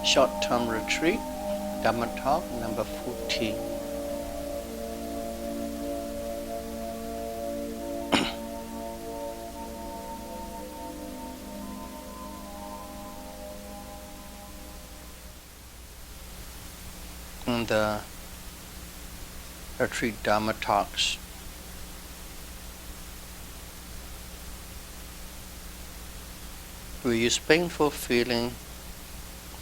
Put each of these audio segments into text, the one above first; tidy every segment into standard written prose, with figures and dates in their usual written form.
Short-term retreat, Dhamma talk number 14. In the retreat Dhamma talks, we use painful feeling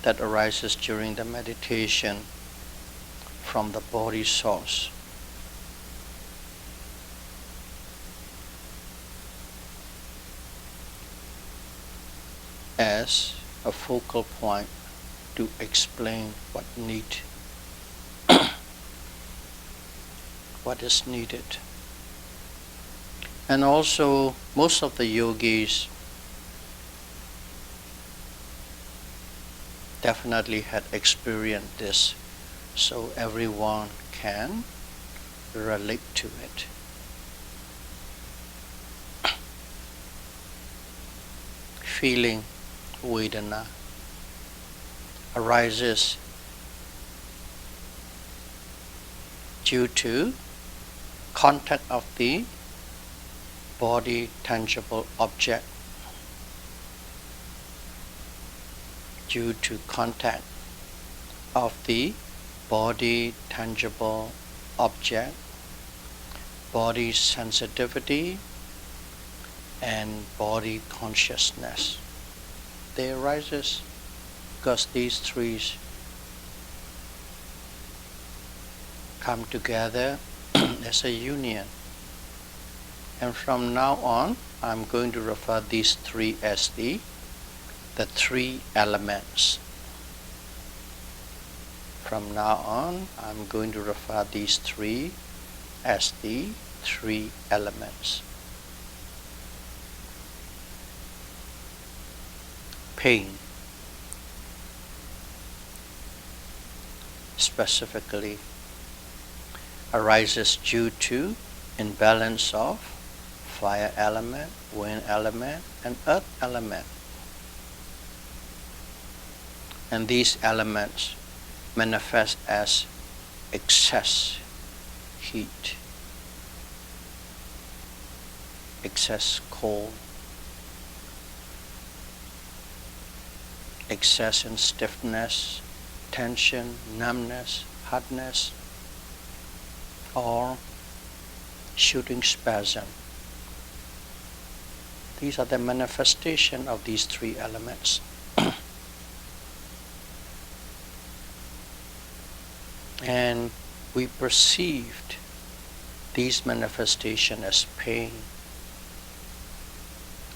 that arises during the meditation from the body source as a focal point to explain what is needed. And also most of the yogis definitely had experienced this, so everyone can relate to it. Feeling Vedana arises due to contact of the body tangible object, due to contact of the body tangible object, body sensitivity, and body consciousness. They arises because these three come together as a union. And from now on, I'm going to refer these three as the three elements. From now on, I'm going to refer these three as the three elements. Pain, specifically, arises due to imbalance of fire element, wind element, and earth element. And these elements manifest as excess heat, excess cold, excess in stiffness, tension, numbness, hardness, or shooting spasm. These are the manifestation of these three elements. And we perceived these manifestations as pain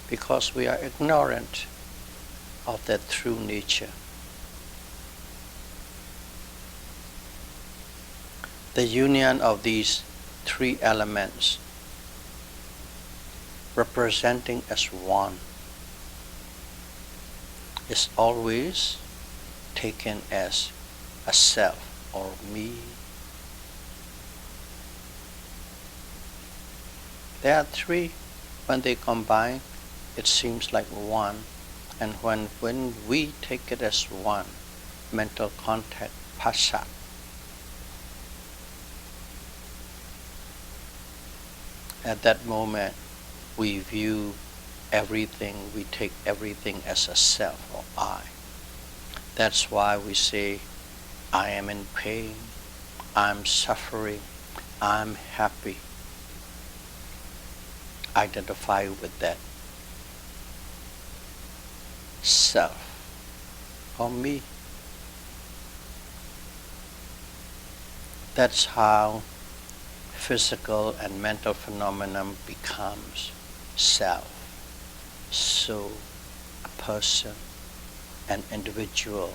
because we are ignorant of their true nature. The union of these three elements representing as one is always taken as a self or me. There are three. When they combine, it seems like one. And when we take it as one, mental contact, phassa, at that moment, we view everything, we take everything as a self or I. That's why we say, I am in pain, I'm suffering, I'm happy. Identify with that self or me. That's how physical and mental phenomenon becomes self. So a person, an individual,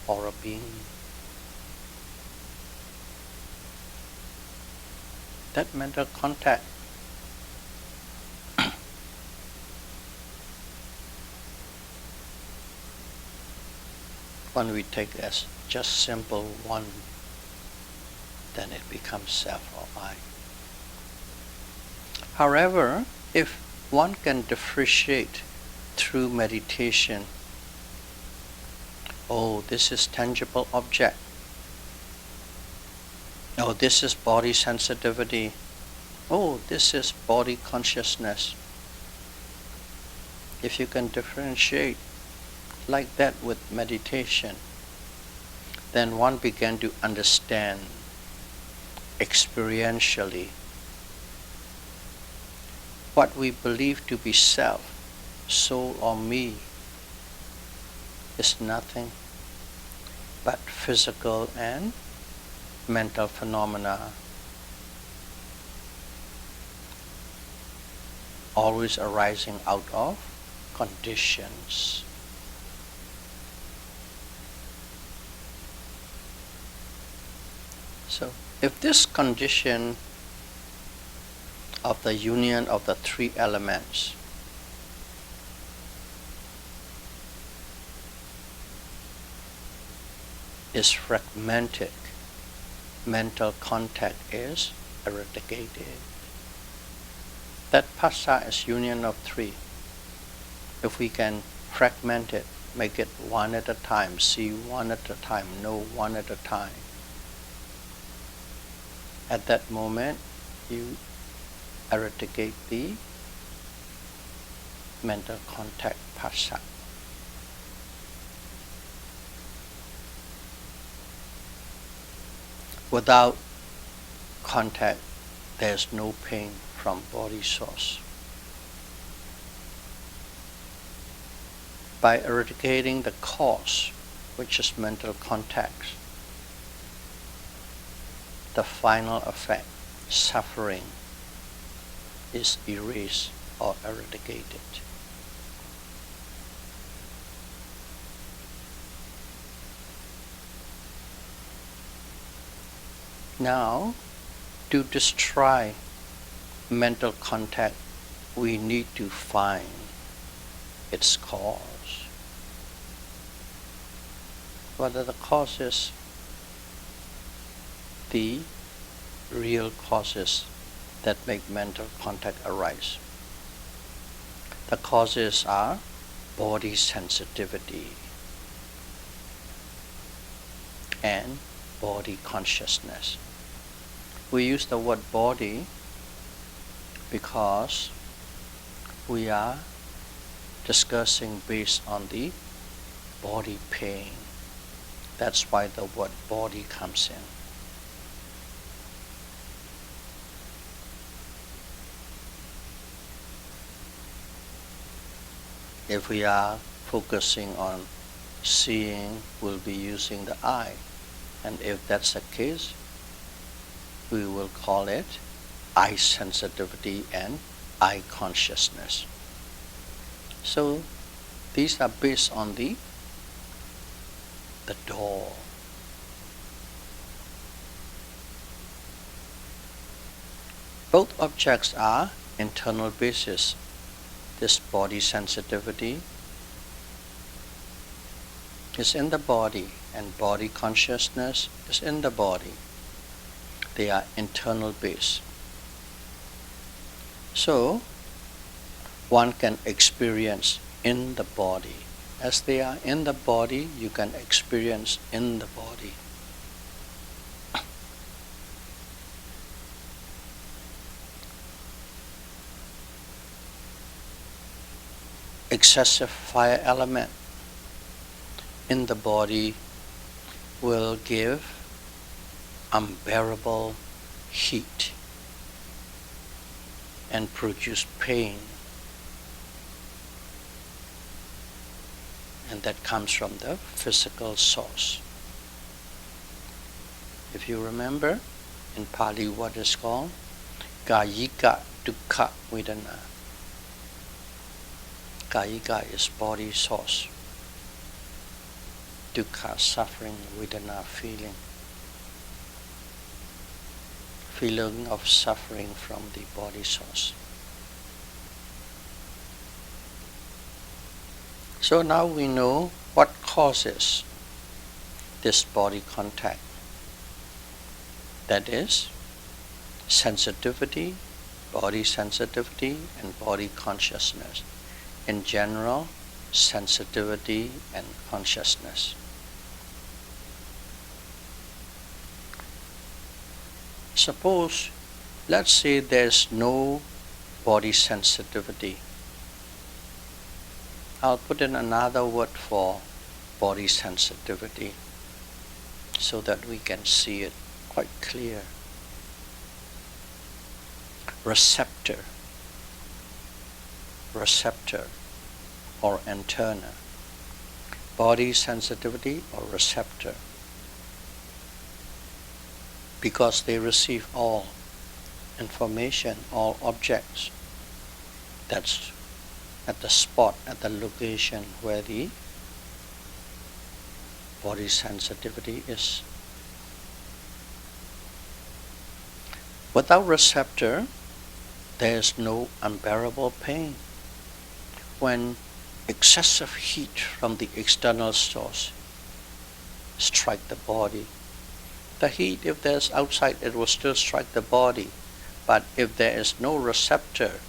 or a being. That mental contact when we take as just simple one, then it becomes self or I. However, if one can differentiate through meditation Oh, this is tangible object. Oh, this is body sensitivity. Oh, this is body consciousness. If you can differentiate like that with meditation, then one began to understand experientially what we believe to be self, soul or me is nothing but physical and mental phenomena, always arising out of conditions. So, if this condition of the union of the three elements is fragmented, mental contact is eradicated. That phassa is union of three. If we can fragment it, make it one at a time, see one at a time, know one at a time, at that moment you eradicate the mental contact phassa. Without contact, there is no pain from body source. By eradicating the cause, which is mental contact, the final effect, suffering, is erased or eradicated. Now, to destroy mental contact, we need to find its cause. Whether the cause is the real causes that make mental contact arise. The causes are body sensitivity and body consciousness. We use the word body because we are discussing based on the body pain. That's why the word body comes in. If we are focusing on seeing, we'll be using the eye. And if that's the case, we will call it eye sensitivity and eye consciousness. So these are based on the door. Both objects are internal basis. This body sensitivity is in the body and body consciousness is in the body. They are internal base. So, one can experience in the body. As they are in the body, you can experience in the body. Excessive fire element in the body will give unbearable heat and produce pain, and that comes from the physical source. If you remember, in Pali what is called Kayika Dukkha Vedana. Kayika is body source. Dukkha, suffering, Vedana, feeling. Feeling of suffering from the body source. So now we know what causes this body contact. That is sensitivity, body sensitivity and body consciousness. In general, sensitivity and consciousness. Suppose, let's say there's no body sensitivity. I'll put in another word for body sensitivity so that we can see it quite clear. Receptor or antenna. Body sensitivity or receptor. Because they receive all information, all objects. That's at the spot, at the location where the body sensitivity is. Without receptor, there is no unbearable pain. When excessive heat from the external source strike the body, the heat, if there's outside, it will still strike the body. But if there is no receptor,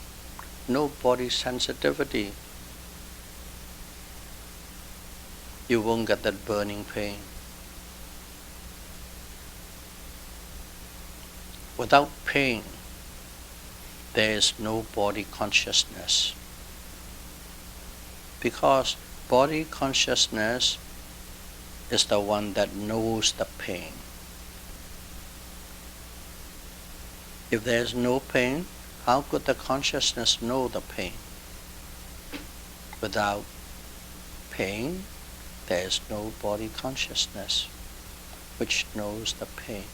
no body sensitivity, you won't get that burning pain. Without pain, there is no body consciousness. Because body consciousness is the one that knows the pain. If there is no pain, how could the consciousness know the pain? Without pain, there is no body consciousness which knows the pain.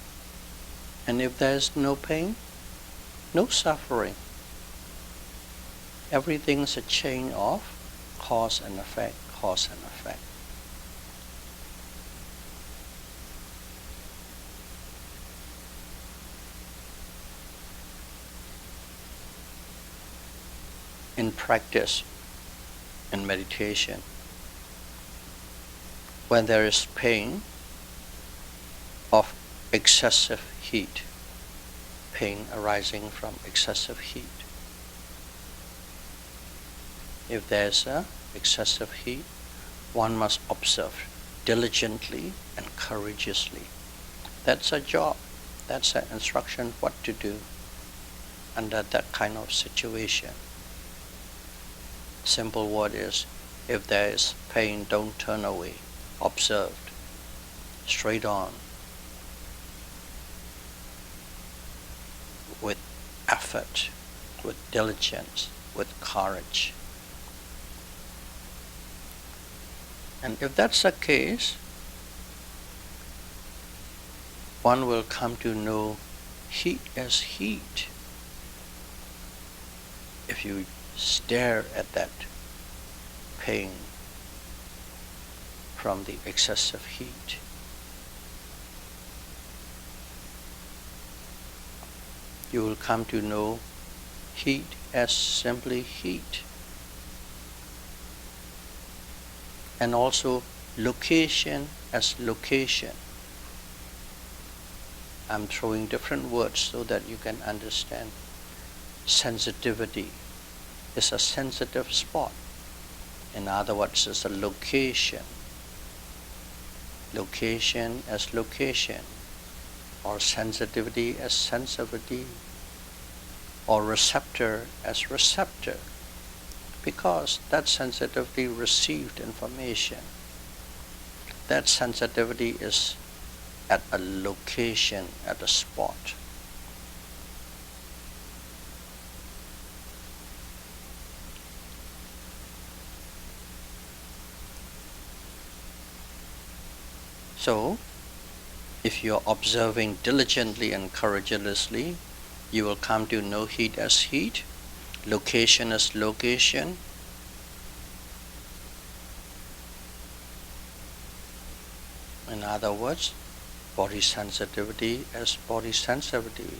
And if there is no pain, no suffering. Everything is a chain of cause and effect, cause and effect. In practice, in meditation, when there is pain of excessive heat, pain arising from excessive heat. If there's excessive heat, one must observe diligently and courageously. That's a job, that's an instruction what to do under that kind of situation. Simple word is, if there is pain, don't turn away. Observe, straight on, with effort, with diligence, with courage. And if that's the case, one will come to know heat as heat. If you stare at that pain from the excessive heat, you will come to know heat as simply heat. And also location as location. I'm throwing different words so that you can understand. Sensitivity is a sensitive spot. In other words, it's a location. Location as location, or sensitivity as sensitivity, or receptor as receptor, because that sensitivity received information. That sensitivity is at a location, at a spot. So, if you're observing diligently and courageously, you will come to know heat as heat, location as location, in other words, body sensitivity as body sensitivity.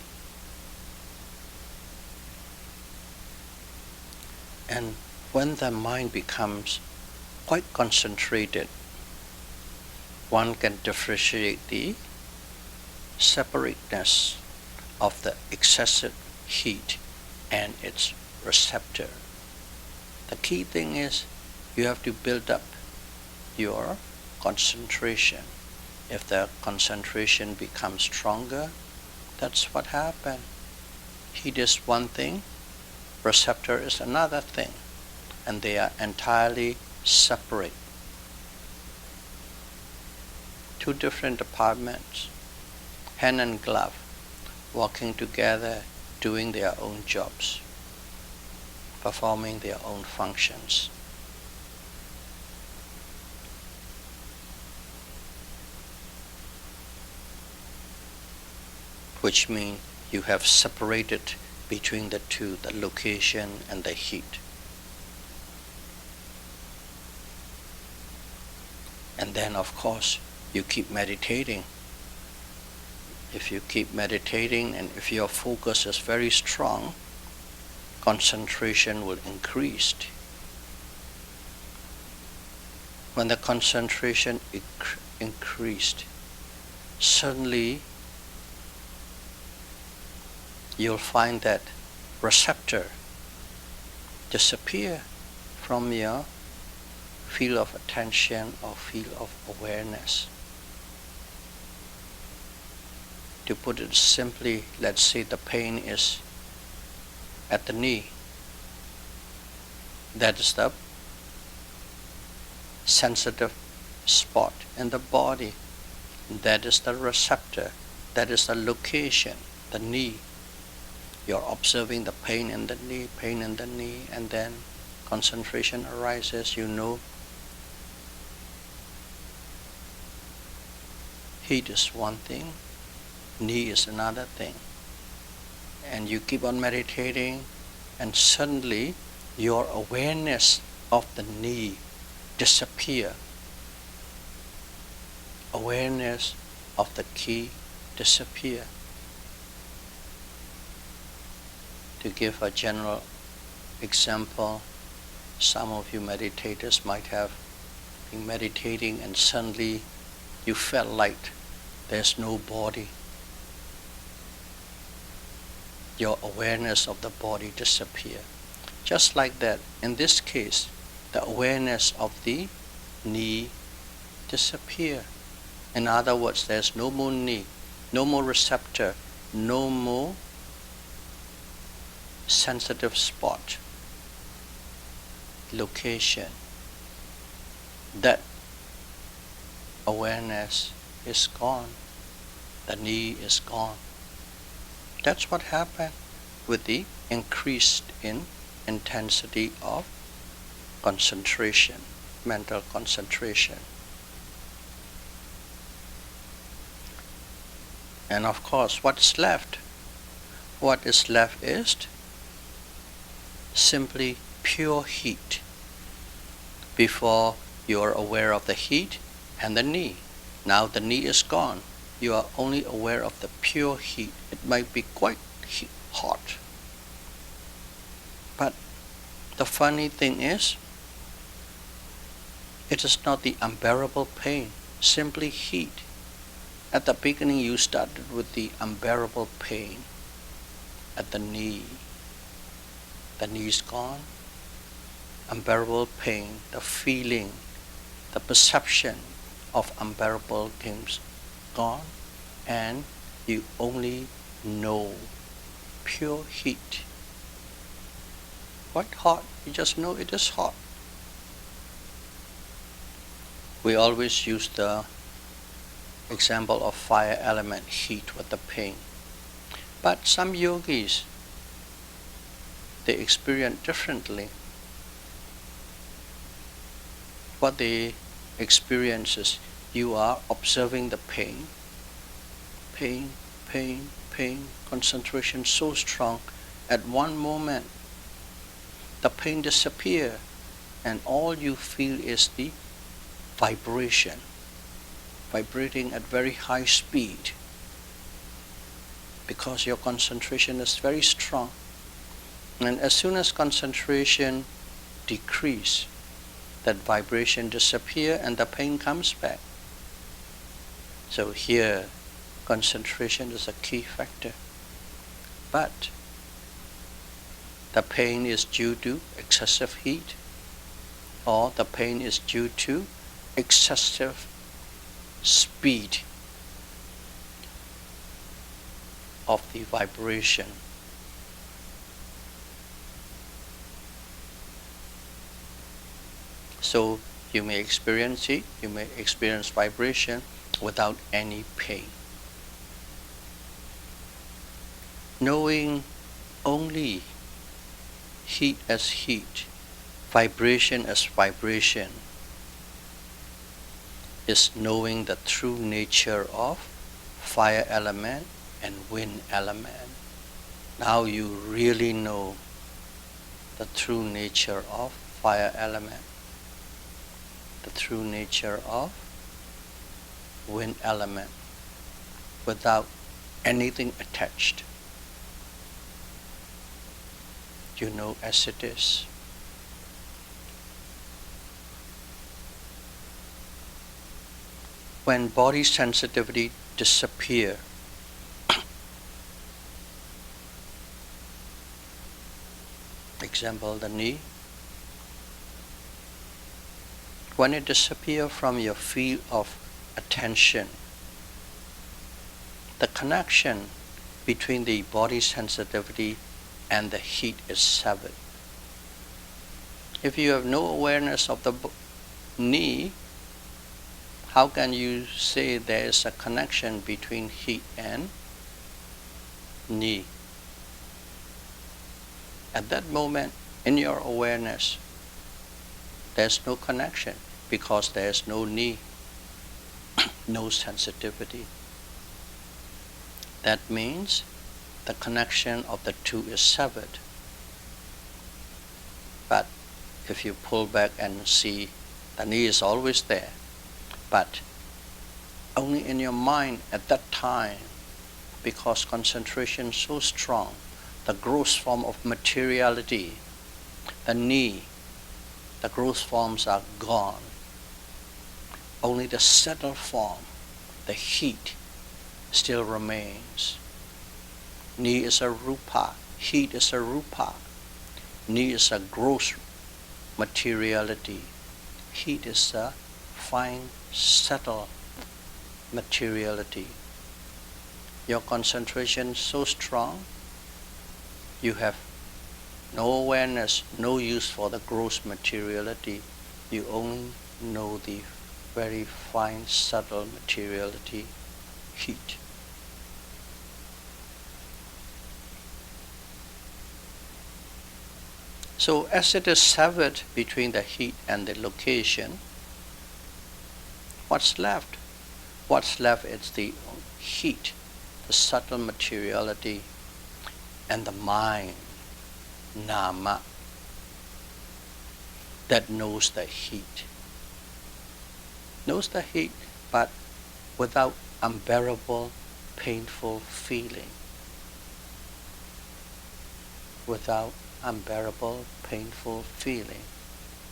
And when the mind becomes quite concentrated, one can differentiate the separateness of the excessive heat and its receptor. The key thing is you have to build up your concentration. If the concentration becomes stronger, That's what happened. Heat is one thing, receptor is another thing, and they are entirely separate. Two different departments, hand and glove, working together, doing their own jobs, performing their own functions. Which means you have separated between the two, the location and the heat. And then of course you keep meditating. If you keep meditating and if your focus is very strong, concentration will increase. When the concentration increased, suddenly you'll find that receptor disappear from your field of attention or field of awareness. To put it simply, let's say the pain is at the knee. That is the sensitive spot in the body. That is the receptor. That is the location, the knee. You're observing the pain in the knee, and then concentration arises, you know. Heat is one thing, knee is another thing. And you keep on meditating, and suddenly your awareness of the knee disappear. Awareness of the key disappear. To give a general example, some of you meditators might have been meditating and suddenly you felt like there's no body. Your awareness of the body disappear. Just like that, in this case, the awareness of the knee disappear. In other words, there's no more knee, no more receptor, no more sensitive spot, location. That awareness is gone. The knee is gone. That's what happened with the increase in intensity of concentration, mental concentration. And of course, what's left? What is left is simply pure heat. Before you are aware of the heat and the knee. Now the knee is gone. You are only aware of the pure heat. It might be quite hot. But the funny thing is, it is not the unbearable pain, simply heat. At the beginning you started with the unbearable pain at the knee. The knee is gone. Unbearable pain, the feeling, the perception of unbearable things gone, and you only know pure heat. Quite hot, you just know it is hot. We always use the example of fire element, heat with the pain. But some yogis, they experience differently. What they experience is you are observing the pain, concentration so strong. At one moment, the pain disappears, and all you feel is the vibration, vibrating at very high speed, because your concentration is very strong. And as soon as concentration decreases, that vibration disappears and the pain comes back. So here, concentration is a key factor. But the pain is due to excessive heat, or the pain is due to excessive speed. of the vibration. So you may experience it, you may experience vibration without any pain. Knowing only heat as heat, vibration as vibration, is knowing the true nature of fire element and wind element. Now you really know the true nature of fire element, the true nature of wind element, without anything attached. You know as it is. When body sensitivity disappears, example, the knee, when it disappears from your field of attention, the connection between the body sensitivity and the heat is severed. If you have no awareness of the knee, how can you say there is a connection between heat and knee? At that moment, in your awareness, there's no connection because there's no knee, no sensitivity. That means the connection of the two is severed. But if you pull back and see, the knee is always there, but only in your mind at that time, because concentration is so strong, the gross form of materiality, the knee, the gross forms are gone. Only the settled form, the heat, still remains. Knee is a rupa, heat is a rupa. Knee is a gross materiality. Heat is a fine, subtle materiality. Your concentration is so strong, you have no awareness, no use for the gross materiality. You only know the very fine, subtle materiality, heat. So as it is severed between the heat and the location, what's left? What's left is the heat, the subtle materiality, and the mind, nama, that knows the heat. Knows the heat, but without unbearable, painful feeling. Without unbearable, painful feeling.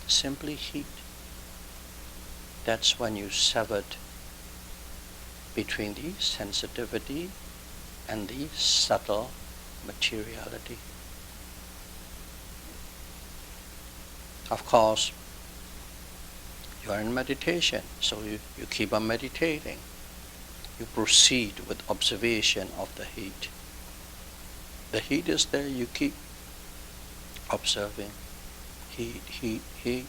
Simply heat. That's when you severed between the sensitivity and the subtle materiality. Of course, you are in meditation, so you keep on meditating. You proceed with observation of the heat. The heat is there, you keep observing. Heat, heat, heat,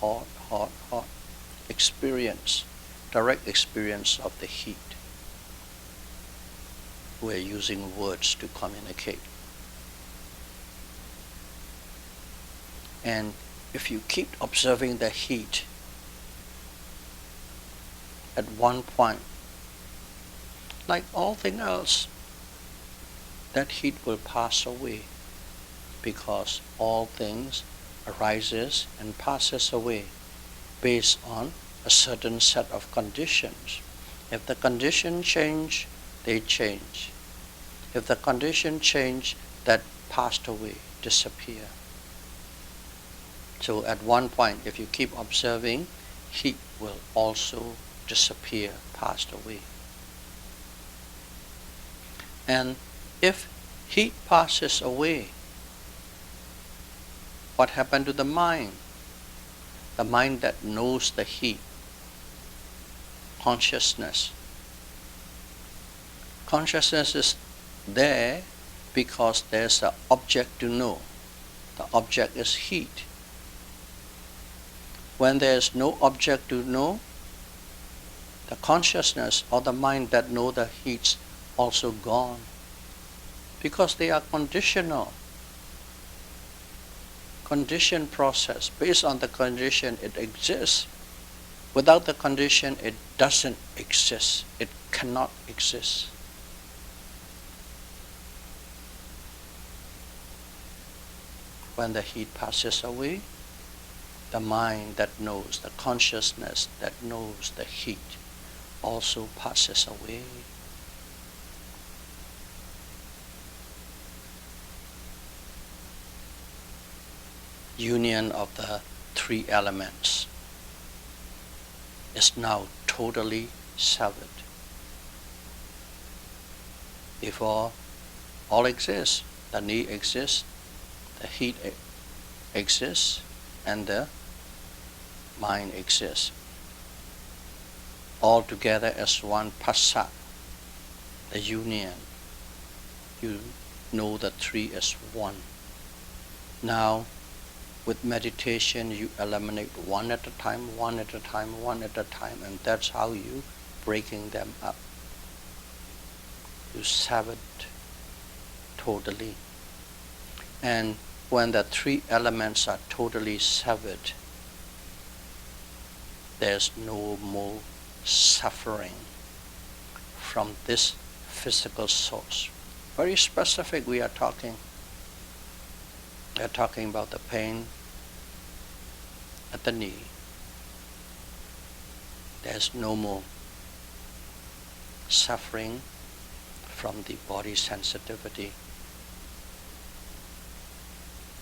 hot, hot, hot. Experience, direct experience of the heat. We're using words to communicate. And if you keep observing the heat, at one point, like all things else, that heat will pass away, because all things arises and passes away based on a certain set of conditions. If the conditions change, they change. If the condition change, that passed away, disappear. So at one point, if you keep observing, heat will also disappear, passed away. And if heat passes away, what happened to the mind? The mind that knows the heat. Consciousness. Consciousness is there because there's an object to know. The object is heat. When there's no object to know, the consciousness or the mind that know the heat's also gone. Because they are conditional. Conditioned process. Based on the condition, it exists. Without the condition, it doesn't exist. It cannot exist. When the heat passes away, the mind that knows, the consciousness that knows the heat also passes away. Union of the three elements is now totally severed. Before all exists, the need exists, the heat exists, and the mind exists. All together as one passa, the union. You know the three as one. Now, with meditation, you eliminate one at a time, one at a time, one at a time, and that's how you breaking them up. You severed totally. And when the three elements are totally severed, there's no more suffering from this physical source. Very specific we are talking. We are talking about the pain at the knee. There's no more suffering from the body sensitivity.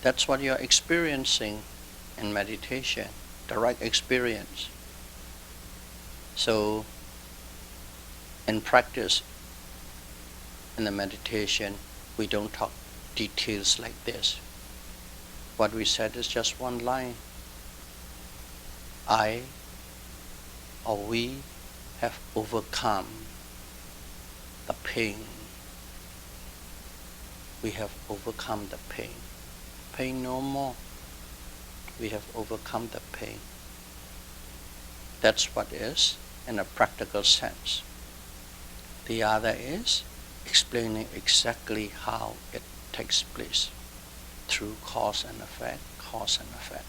That's what you're experiencing in meditation, direct experience. So, in practice, in the meditation, we don't talk details like this. What we said is just one line. I or we have overcome the pain. We have overcome the pain. Pain no more. We have overcome the pain. That's what is in a practical sense. The other is explaining exactly how it takes place through cause and effect, cause and effect.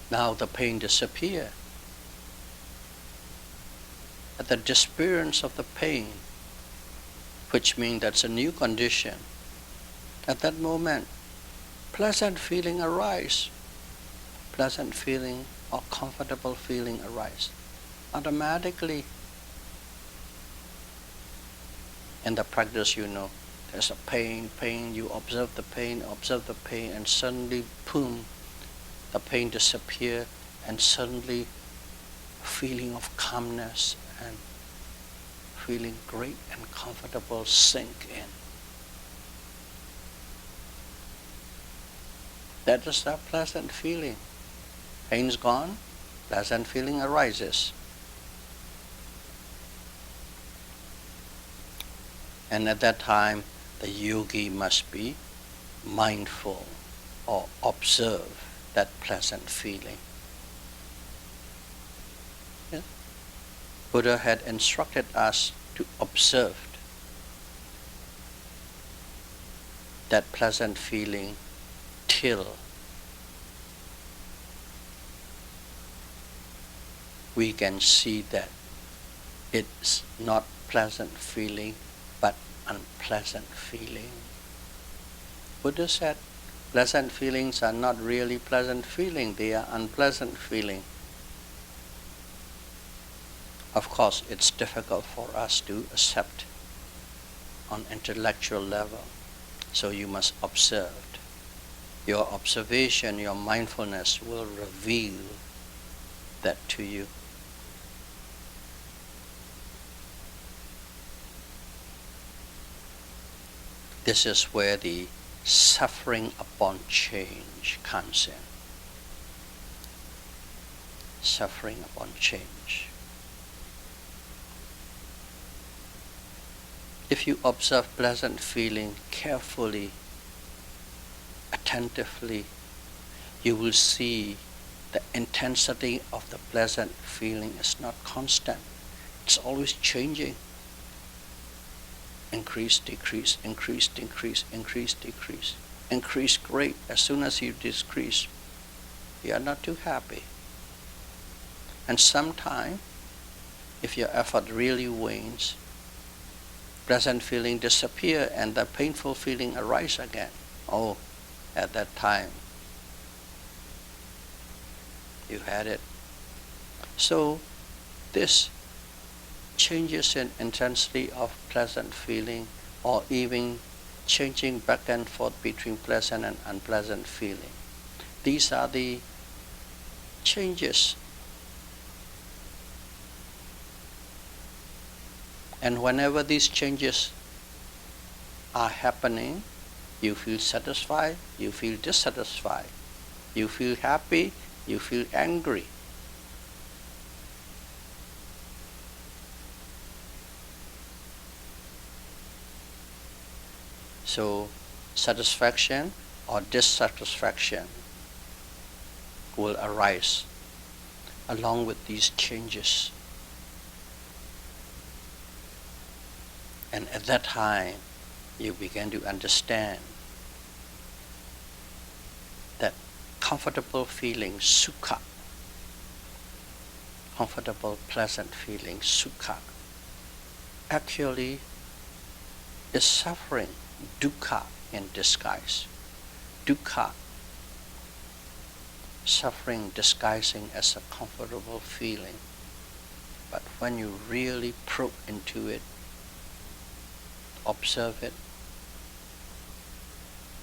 Now the pain disappears. At the disappearance of the pain, which means that's a new condition, at that moment, pleasant feeling arises. Pleasant feeling or comfortable feeling arises. Automatically, in the practice, you know, there's a pain, you observe the pain, and suddenly, boom, the pain disappears, and suddenly a feeling of calmness and feeling great and comfortable sink in. That is a pleasant feeling. Pain's gone, pleasant feeling arises. And at that time, the yogi must be mindful or observe that pleasant feeling. Yes? Buddha had instructed us to observe that pleasant feeling till we can see that it's not pleasant feeling but unpleasant feeling. Buddha said pleasant feelings are not really pleasant feeling, they are unpleasant feeling. Of course, it's difficult for us to accept on intellectual level, so you must observe. Your observation, your mindfulness will reveal that to you. This is where the suffering upon change comes in. suffering upon change. If you observe pleasant feeling carefully, attentively, you will see the intensity of the pleasant feeling is not constant. It's always changing. Increase, decrease, increase, decrease, increase, decrease. Increase great. As soon as you decrease, you are not too happy. And sometimes, if your effort really wanes, pleasant feeling disappear and the painful feeling arise again. Oh, at that time, you had it. So, this changes in intensity of pleasant feeling, or even changing back and forth between pleasant and unpleasant feeling. These are the changes. And whenever these changes are happening, you feel satisfied, you feel dissatisfied, you feel happy, you feel angry. So, satisfaction or dissatisfaction will arise along with these changes. And at that time, you begin to understand that comfortable feeling, sukha, comfortable, pleasant feeling, sukha, actually is suffering, dukkha in disguise. Dukkha, suffering disguising as a comfortable feeling. But when you really probe into it, observe it,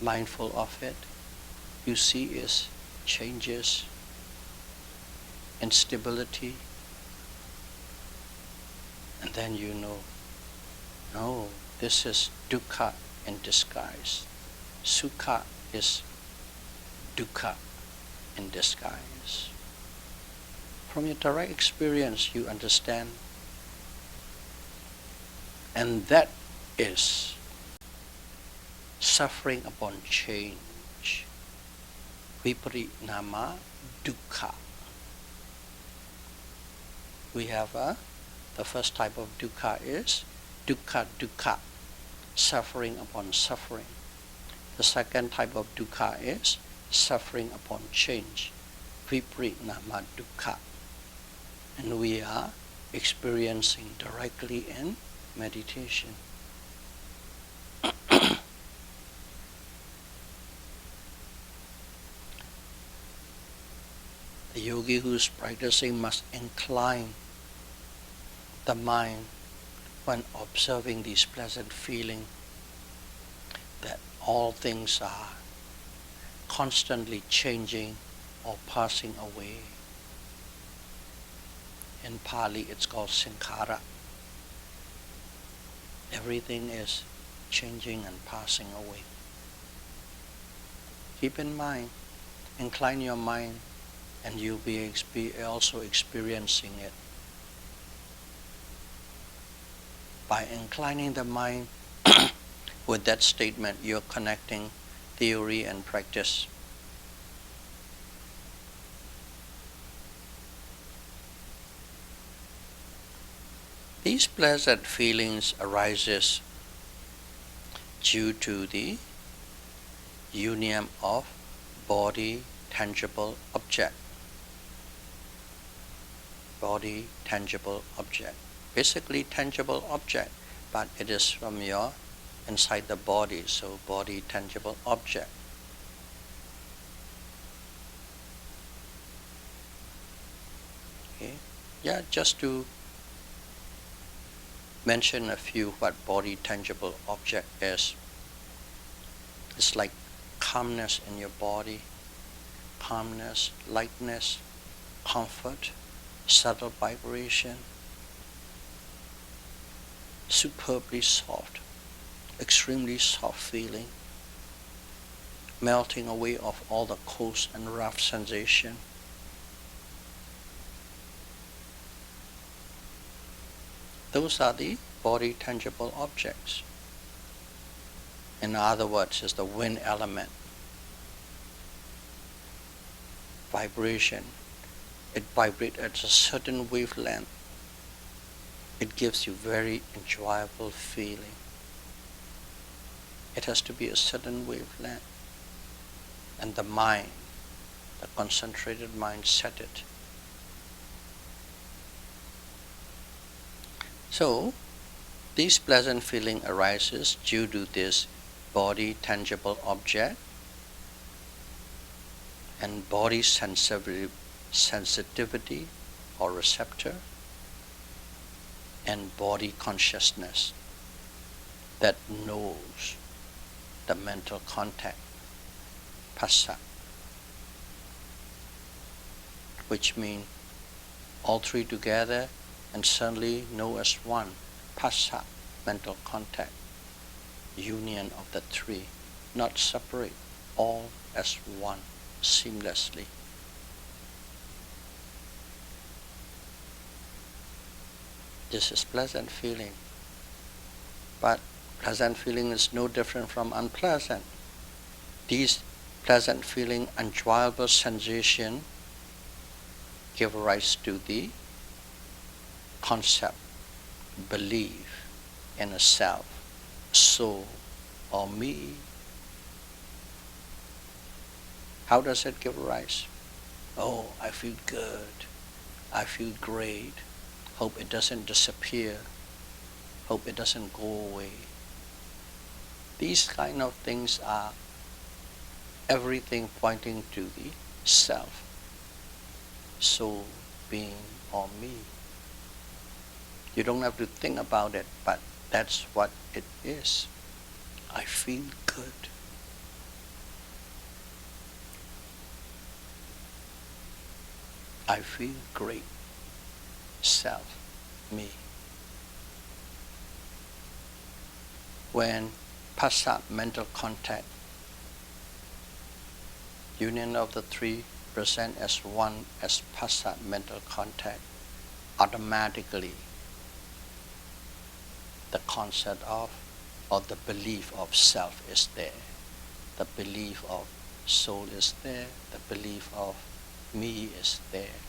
mindful of it, you see its changes, instability, and then you know, no, this is dukkha in disguise. Sukha is dukkha in disguise. From your direct experience, you understand, and that is suffering upon change. Viparinama dukkha. We have the first type of dukkha is dukkha dukkha, suffering upon suffering. The second type of dukkha is suffering upon change, viparinama dukkha. And we are experiencing directly in meditation. The yogi who is practicing must incline the mind when observing these pleasant feelings that all things are constantly changing or passing away. In Pali it's called sankhara. Everything is changing and passing away. Keep in mind, incline your mind, and you'll be also experiencing it. By inclining the mind with that statement, you're connecting theory and practice. These pleasant feelings arises due to the union of body, tangible object. Body, tangible object. Basically tangible object, but it is from your inside the body, so body, tangible object. Okay? Yeah, just to mention a few what body, tangible object is. It's like calmness in your body, calmness, lightness, comfort, subtle vibration, superbly soft, extremely soft feeling, melting away of all the coarse and rough sensation. Those are the body tangible objects. In other words, it's the wind element. Vibration. It vibrates at a certain wavelength. It gives you very enjoyable feeling. It has to be a certain wavelength. And the mind, the concentrated mind, set it. So, this pleasant feeling arises due to this body tangible object and body sensitivity or receptor and body consciousness that knows the mental contact, phassa, which means all three together and suddenly know as one, phassa, mental contact, union of the three, not separate, all as one, seamlessly. This is pleasant feeling, but pleasant feeling is no different from unpleasant. These pleasant feeling, enjoyable sensation give rise to the concept, belief in a self, soul, or me. How does it give rise? Oh, I feel good. I feel great. Hope it doesn't disappear. Hope it doesn't go away. These kind of things are everything pointing to the self, soul, being, or me. You don't have to think about it, but that's what it is. I feel good. I feel great. Self, me. When phassa, mental contact, union of the three present as one as phassa, mental contact, automatically the concept of or the belief of self is there. The belief of soul is there. The belief of me is there.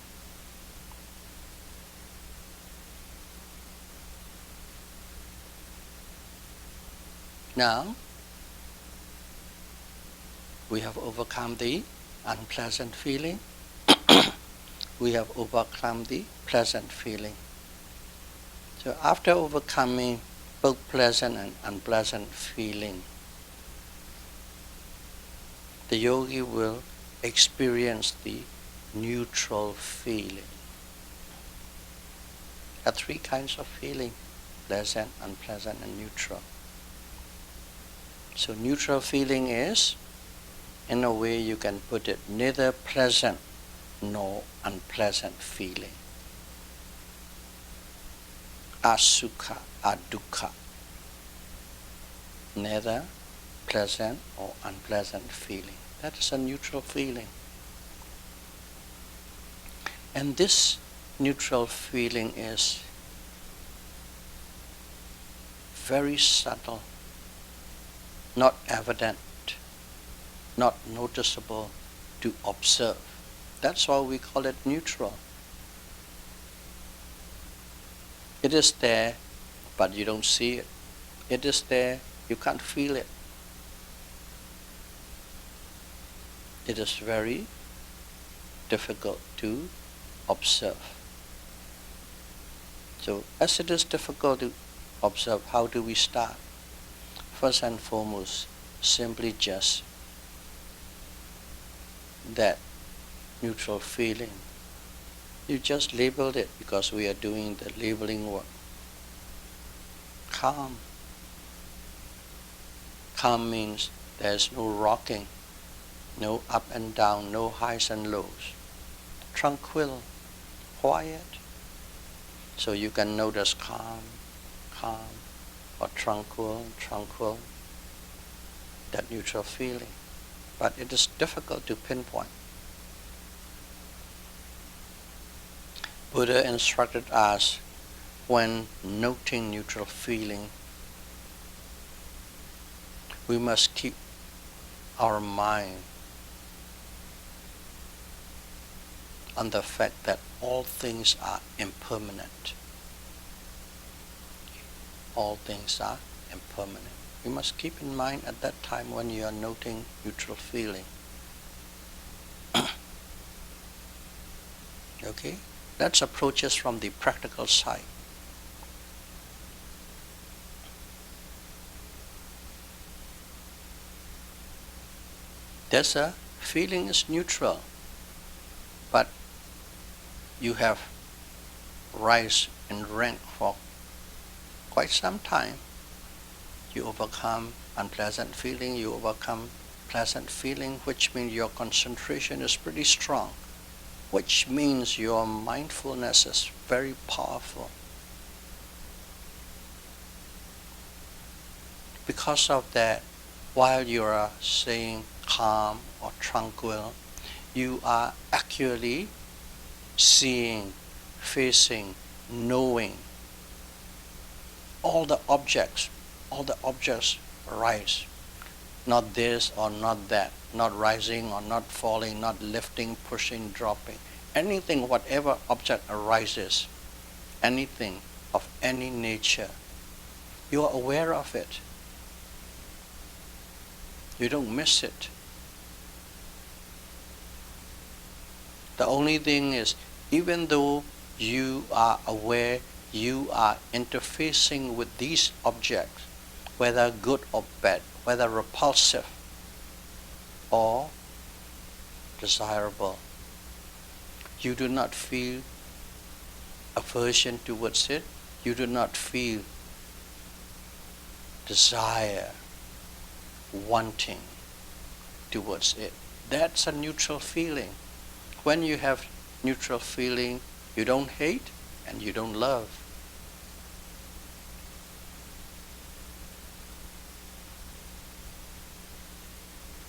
Now, we have overcome the unpleasant feeling. We have overcome the pleasant feeling. So after overcoming both pleasant and unpleasant feeling, the yogi will experience the neutral feeling. There are three kinds of feeling: pleasant, unpleasant, and neutral. So neutral feeling is, in a way you can put it, neither pleasant nor unpleasant feeling. Asukha, adukkha. Neither pleasant or unpleasant feeling. That is a neutral feeling. And this neutral feeling is very subtle, not evident, not noticeable to observe. That's why we call it neutral. It is there, but you don't see it. It is there, you can't feel it. It is very difficult to observe. So, as it is difficult to observe, how do we start? First and foremost, simply just that neutral feeling. You just labeled it because we are doing the labeling work. Calm. Calm means there is no rocking, no up and down, no highs and lows. Tranquil, quiet. So you can notice calm, calm, or tranquil, tranquil, that neutral feeling. But it is difficult to pinpoint. Buddha instructed us when noting neutral feeling, we must keep our mind on the fact that all things are impermanent. All things are impermanent. You must keep in mind at that time when you are noting neutral feeling. Okay? Let's approach us from the practical side. There's a feeling is neutral, but you have rise in rank for quite some time. You overcome unpleasant feeling, you overcome pleasant feeling, which means your concentration is pretty strong, which means your mindfulness is very powerful. Because of that, while you are saying calm or tranquil, you are actually seeing, facing, knowing all the objects arise. Not this or not that, not rising or not falling, not lifting, pushing, dropping. Anything, whatever object arises, anything of any nature, you are aware of it. You don't miss it. The only thing is, even though you are aware, you are interfacing with these objects, whether good or bad, whether repulsive or desirable. You do not feel aversion towards it. You do not feel desire, wanting towards it. That's a neutral feeling. When you have neutral feeling, you don't hate and you don't love.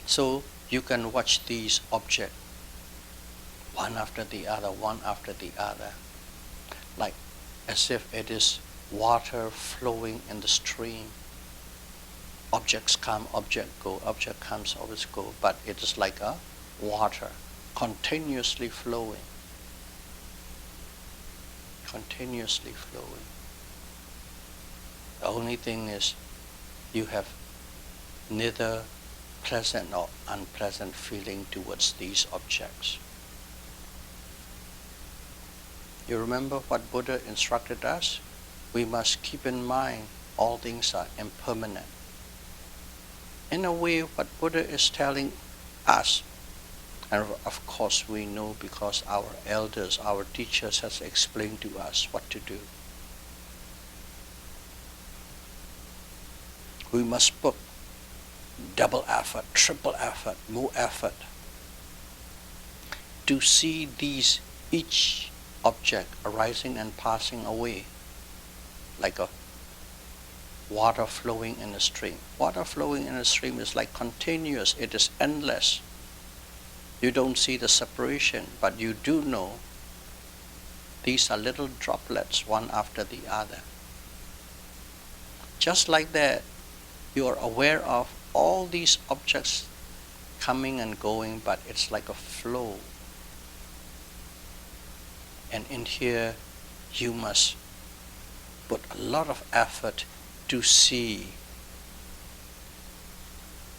So you can watch these objects one after the other, like as if it is water flowing in the stream. Objects come, object go, object comes, always go, but it is like a water continuously flowing. Continuously flowing. The only thing is you have neither pleasant or unpleasant feeling towards these objects. You remember what Buddha instructed us? We must keep in mind all things are impermanent. In a way, what Buddha is telling us, and of course we know because our elders, our teachers has explained to us what to do. We must put double effort, triple effort, more effort to see these each object arising and passing away like a water flowing in a stream. Water flowing in a stream is like continuous, it is endless. You don't see the separation, but you do know these are little droplets, one after the other. Just like that, you are aware of all these objects coming and going, but it's like a flow. And in here, you must put a lot of effort to see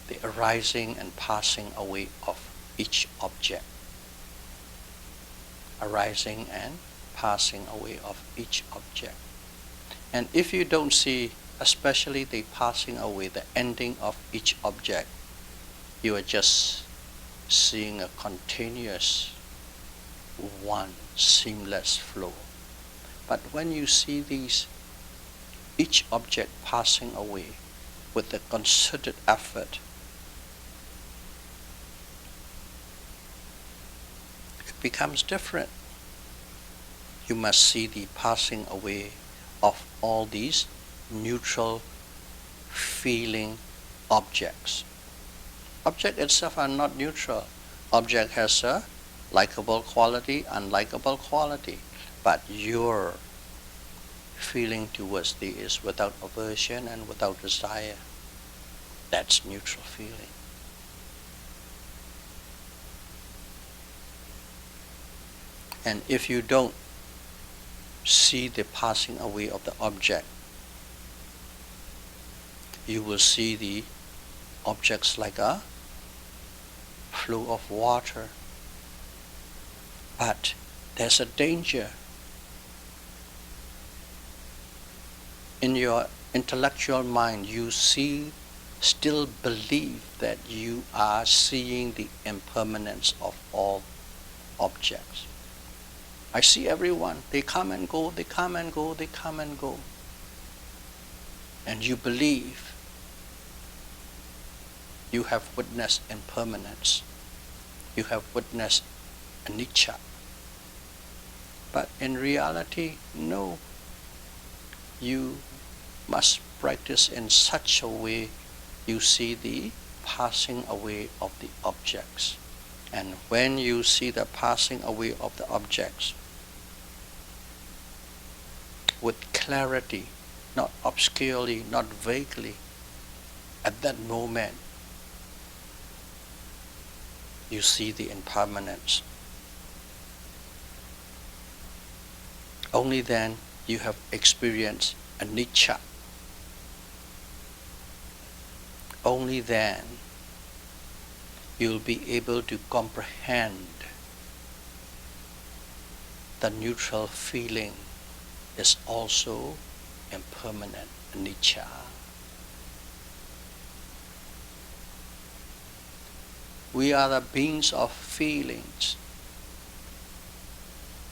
the arising and passing away of each object. Arising and passing away of each object. And if you don't see, especially the passing away, the ending of each object, you are just seeing a continuous, one seamless flow. But when you see these, each object passing away with a concerted effort, it becomes different. You must see the passing away of all these neutral feeling objects. Object itself are not neutral. Object has a likable quality, unlikable quality, but your feeling towards these without aversion and without desire. That's neutral feeling. And if you don't see the passing away of the object, you will see the objects like a flow of water. But there's a danger. In your intellectual mind, you still believe that you are seeing the impermanence of all objects. I see everyone. They come and go, they come and go, they come and go. And you believe you have witnessed impermanence. You have witnessed anicca. But in reality, no. You must practice in such a way you see the passing away of the objects. And when you see the passing away of the objects with clarity, not obscurely, not vaguely, at that moment you see the impermanence. Only then you have experienced anicca. Only then you'll be able to comprehend the neutral feeling is also impermanent, anicca. We are the beings of feelings,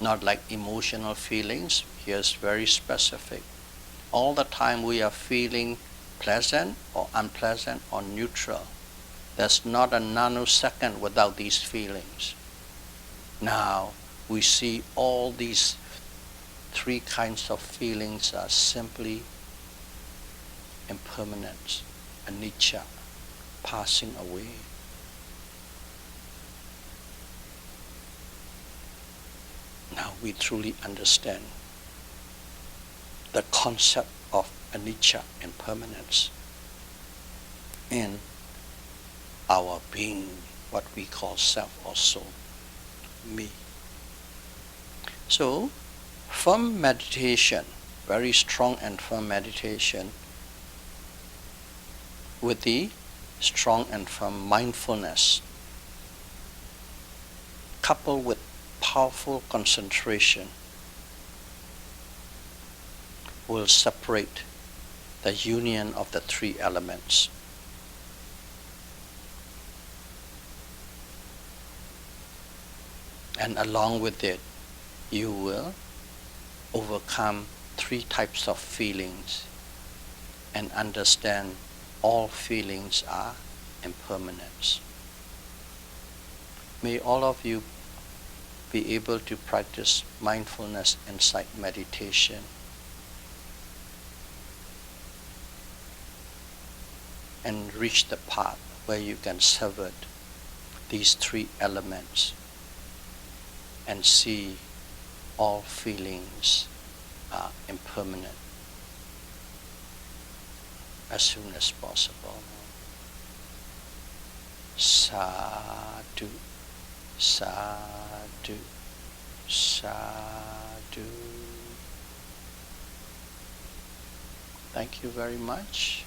not like emotional feelings. Here's very specific. All the time we are feeling pleasant or unpleasant or neutral. There's not a nanosecond without these feelings. Now we see all these three kinds of feelings are simply impermanence, anicca, passing away. Now we truly understand the concept of anicca, impermanence, in our being, what we call self or soul, me. So, firm meditation, very strong and firm meditation, with the strong and firm mindfulness, coupled with powerful concentration, will separate the union of the three elements. And along with it, you will overcome three types of feelings and understand all feelings are impermanence. May all of you be able to practice mindfulness insight meditation and reach the path where you can sever these three elements and see all feelings are impermanent as soon as possible. Sadhu, sadhu, sadhu. Thank you very much.